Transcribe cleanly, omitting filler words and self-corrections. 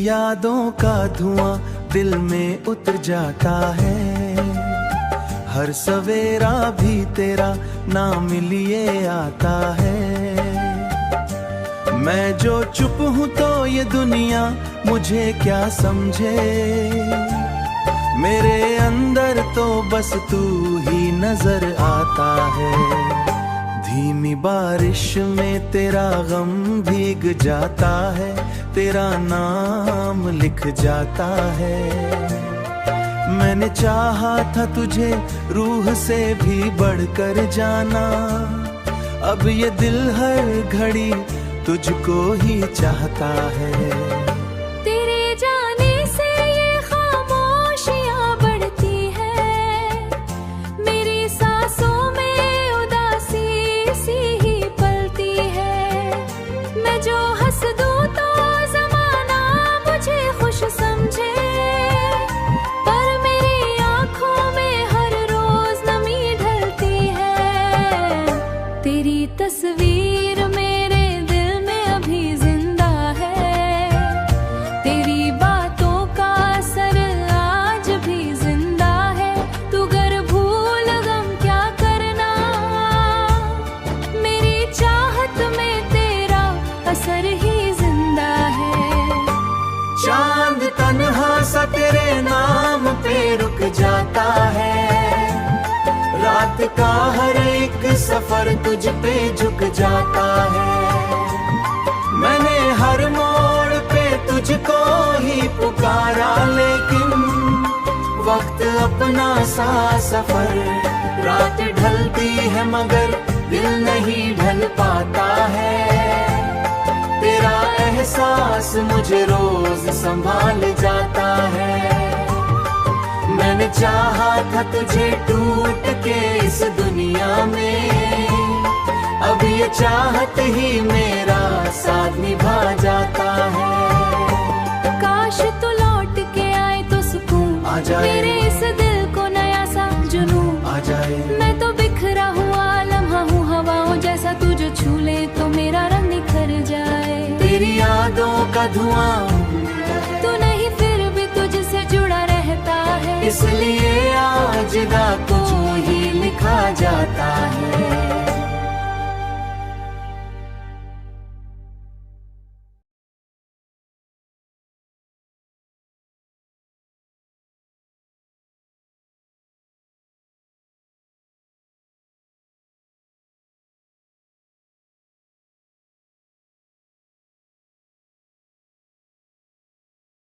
यादों का धुआं दिल में उतर जाता है। हर सवेरा भी तेरा नाम लिए आता है। मैं जो चुप हूँ तो ये दुनिया मुझे क्या समझे। मेरे अंदर तो बस तू ही नजर आता है। धीमी बारिश में तेरा गम भीग जाता है, तेरा नाम लिख जाता है। मैंने चाहा था तुझे रूह से भी बढ़कर जाना, अब ये दिल हर घड़ी तुझको ही चाहता है। तस्वीर मेरे दिल में अभी जिंदा है, तेरी बातों का असर आज भी जिंदा है। तू गर भूल गम क्या करना, मेरी चाहत में तेरा असर ही जिंदा है। चांद तन्हा सा तेरे नाम पे रुक जाता है, रात का हर एक सफर तुझ पे झुक जाता है। मैंने हर मोड़ पे तुझको ही पुकारा, लेकिन वक्त अपना सा सफर। रात ढलती है मगर दिल नहीं ढल पाता है। तेरा एहसास मुझे रोज संभाल जाता है। मैंने चाहा था तुझे टूट के इस दुनिया में, अब ये चाहत ही मेरा साथ निभा जाता है। काश तू लौट के आए तो सुकून आ जाए, मेरे इस दिल को नया सा जुनून आ जाए। मैं तो बिखरा हुआ लम्हा हूँ हवाओं जैसा, तू जो छू ले तो मेरा रंग निखर जाए। तेरी यादों का धुआं तू नहीं फिर भी तुझसे जुड़ा रहता है, इसलिए आज रातों ही लिखा जाता है।